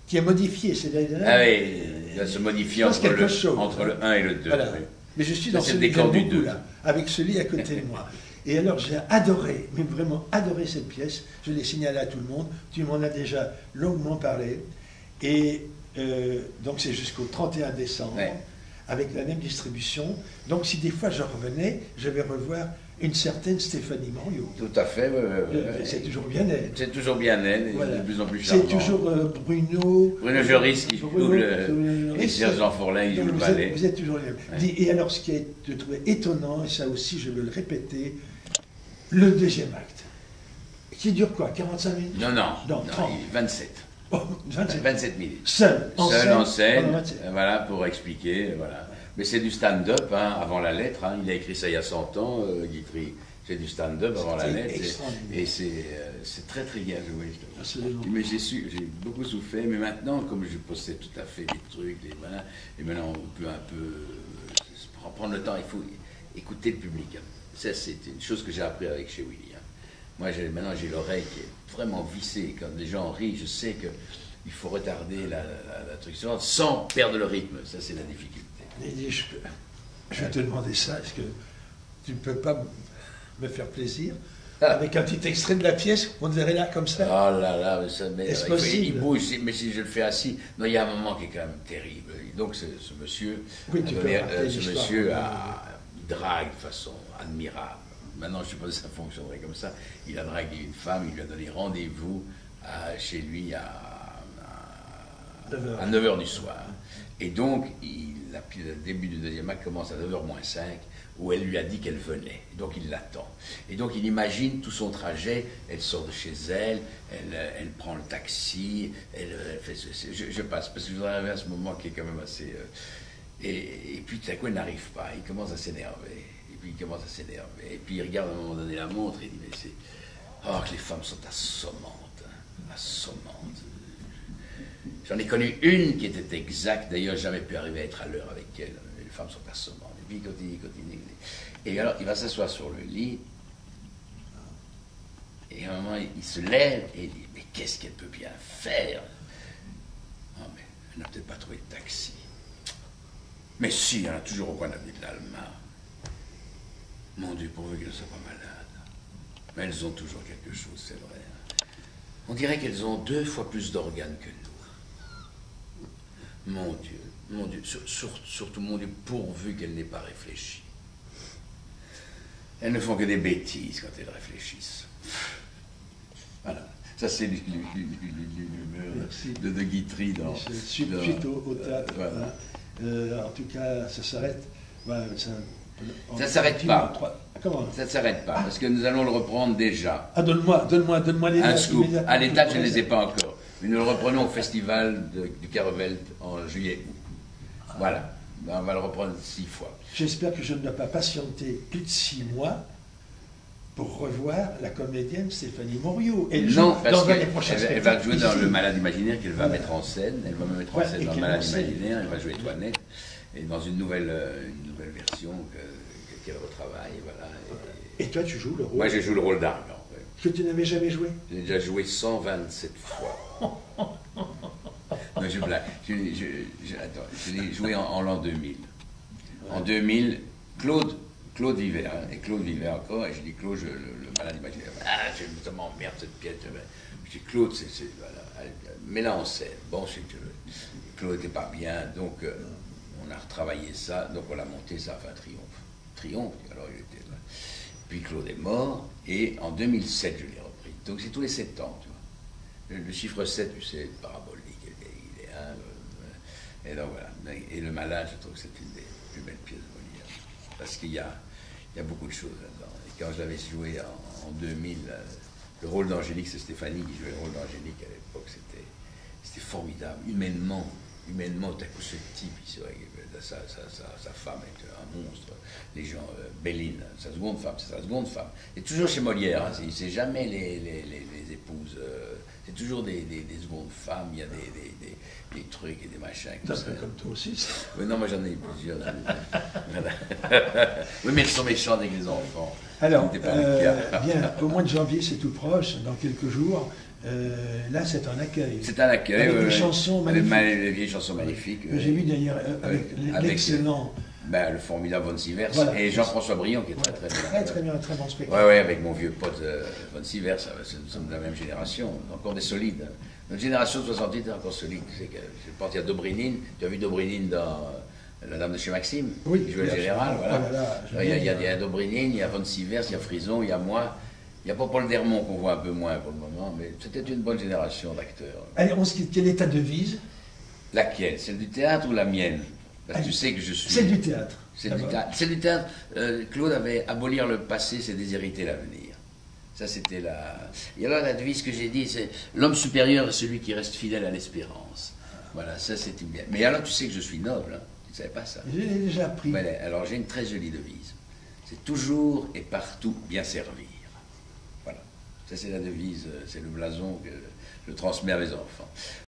qui est modifié. Ah oui, il va se modifier entre le 1 et le 2. Voilà. Oui. Mais je suis dans ce décor du 2 là, avec celui à côté de moi. Et alors j'ai adoré, mais vraiment adoré cette pièce. Je l'ai signalée à tout le monde. Tu m'en as déjà longuement parlé. Et donc c'est jusqu'au 31 décembre, avec la même distribution. Donc si des fois je revenais, je vais revoir une certaine Stéphanie Manriot. Tout à fait, c'est toujours bien elle. C'est toujours bien elle, de plus en plus charmant. C'est toujours Bruno Joris qui joue et Sergent Forlin qui joue le ballet. Vous êtes toujours les mêmes. Et alors ce qui est, je trouvais étonnant, et ça aussi je veux le répéter, le deuxième acte, qui dure quoi, 45 minutes? Non, 30. 27. Oh, 27 minutes. Seul en scène, voilà, pour expliquer, voilà. Mais c'est du stand-up, hein, avant la lettre, hein. Il a écrit ça il y a 100 ans, Guitry. C'est du stand-up avant la lettre, et c'est très très bien joué. Mais j'ai beaucoup souffert, mais maintenant, comme je possède tout à fait des trucs, et maintenant on peut un peu prendre le temps, il faut écouter le public. Ça, c'est une chose que j'ai appris avec chez Willy. Moi, maintenant, j'ai l'oreille qui est vraiment vissée. Quand des gens rient, je sais qu'il faut retarder la truc suivante sans perdre le rythme. Ça, c'est la difficulté. Lydie, je vais te demander ça. Est-ce que tu ne peux pas me faire plaisir avec un petit extrait de la pièce? On te verrait là comme ça. Oh là là, mais Est-ce possible? il bouge, mais si je le fais assis, non, il y a un moment qui est quand même terrible. Donc ce monsieur, Oui, tu peux rappeler ce l'histoire. monsieur il drague de façon admirable. Maintenant, je ne sais pas si ça fonctionnerait comme ça. Il a dragué une femme, il lui a donné rendez-vous chez lui à 9h du soir. Et donc, le début du deuxième acte commence à 9h moins 5, où elle lui a dit qu'elle venait. Et donc, il l'attend. Et donc, il imagine tout son trajet. Elle sort de chez elle, elle prend le taxi, elle fait je passe, parce que je voudrais arriver à ce moment qui est quand même assez... et puis, tout à coup, elle n'arrive pas. Il commence à s'énerver. Et puis, il commence à s'énerver. Et puis, il regarde à un moment donné la montre et il dit, mais c'est... Oh, que les femmes sont assommantes. Hein, assommantes. J'en ai connu une qui était exacte. D'ailleurs, jamais pu arriver à être à l'heure avec elle. Les femmes sont assommantes. Et puis, il continue. Et alors, il va s'asseoir sur le lit. Et à un moment, il se lève et il dit, mais qu'est-ce qu'elle peut bien faire? Oh, mais elle n'a peut-être pas trouvé de taxi. Mais si, elle a toujours au coin de l'avenue de l'Alma. Mon Dieu, pourvu qu'elles ne soient pas malades. Mais elles ont toujours quelque chose, c'est vrai. On dirait qu'elles ont 2 fois plus d'organes que nous. Mon Dieu, surtout, mon Dieu, pourvu qu'elles n'aient pas réfléchi. Elles ne font que des bêtises quand elles réfléchissent. Voilà. Ça, c'est l'humeur de Guitry dans... Suite au théâtre. Voilà. En tout cas, ça s'arrête. Voilà, ça ne s'arrête pas. Comment? Ça ne s'arrête pas, parce que nous allons le reprendre déjà. Ah, donne-moi les Un dates scoop. immédiatement. À l'état, je ne les ai pas encore. Mais nous le reprenons au festival du Caravelt en juillet. Voilà. On va le reprendre 6 fois. J'espère que je ne dois pas patienter plus de 6 mois pour revoir la comédienne Stéphanie Morio. Elle joue Non, parce dans un des prochains qu'elle va jouer dans ici. Le Malade Imaginaire qu'elle va mettre en scène. Elle va me mettre en Ouais, scène et dans Le qu'elle Malade en scène. Imaginaire. Elle va jouer Toinette. Et dans une nouvelle version qu'elle retravaille. Voilà. Et toi, tu joues le rôle Moi, je joue le rôle d'Argan. Ouais. que tu n'avais jamais joué. J'ai déjà joué 127 fois. Non, je blague. Attends, je l'ai joué en l'an 2000. En 2000, Claude vivait, hein, et Claude vivait encore, et je dis Claude, le malade imaginaire. Ah, ça m'emmerde cette pièce. Je dis Claude, voilà, mets-la en scène. Bon, c'est que Claude n'était pas bien, donc on a retravaillé ça, donc on l'a monté, ça a fait un triomphe. Alors il était là. Puis Claude est mort, et en 2007, je l'ai repris. Donc c'est tous les 7 ans, tu vois. Le chiffre 7, tu sais, parabolique, il est 1. Et donc voilà. Et le malade, je trouve que c'est une des plus belles pièces de Molière. Parce qu'il y a beaucoup de choses là-dedans. Et quand je l'avais joué en 2000, le rôle d'Angélique, c'est Stéphanie qui jouait le rôle d'Angélique à l'époque. C'était formidable. Humainement, tout à coup, ce type, sa femme est un monstre. Les gens, Béline, sa seconde femme, c'est sa seconde femme. Et toujours chez Molière, hein, c'est jamais les épouses. C'est toujours des secondes femmes, il y a des trucs et des machins. C'est un peu comme toi aussi. Ça. Oui, non, moi j'en ai eu plusieurs. Oui, mais elles sont méchantes avec les enfants. Alors, C'était pas le cas. bien, au mois de janvier, c'est tout proche, dans quelques jours. Là, c'est un accueil. C'est un accueil. Avec des chansons avec magnifiques. les vieilles chansons magnifiques. J'ai vu d'ailleurs avec l'excellent. Le formidable Von Sivers, Voilà. Et Jean-François Briand qui est très bien. Très bien, très bon spectacle. Oui, avec mon vieux pote Von Sivers, nous sommes de la même génération, encore des solides. Notre génération de 68 est encore solide. Tu sais que, je pense qu'il y a Dobrinine, tu as vu Dobrinine dans La Dame de chez Maxime, Oui, qui jouait le général, voilà. Oh là, Il y a Dobrinine, il y a Von Sivers, il y a Frison, il y a moi. Il n'y a pas Paul Dermont qu'on voit un peu moins pour le moment, mais c'était une bonne génération d'acteurs. Allez, on se quitte. Quelle est ta devise? Laquelle? Celle du théâtre ou la mienne? Parce que tu sais que je suis... Celle du théâtre. C'est du théâtre. Claude avait abolir le passé, c'est déshériter l'avenir. Ça, c'était la... Et alors, la devise que j'ai dit, c'est l'homme supérieur est celui qui reste fidèle à l'espérance. Voilà, ça, c'était bien. Mais alors, tu sais que je suis noble, hein. Tu ne savais pas ça? J'ai déjà appris. Voilà, alors, j'ai une très jolie devise. C'est toujours et partout bien servir. Voilà. Ça, c'est la devise, c'est le blason que je transmets à mes enfants.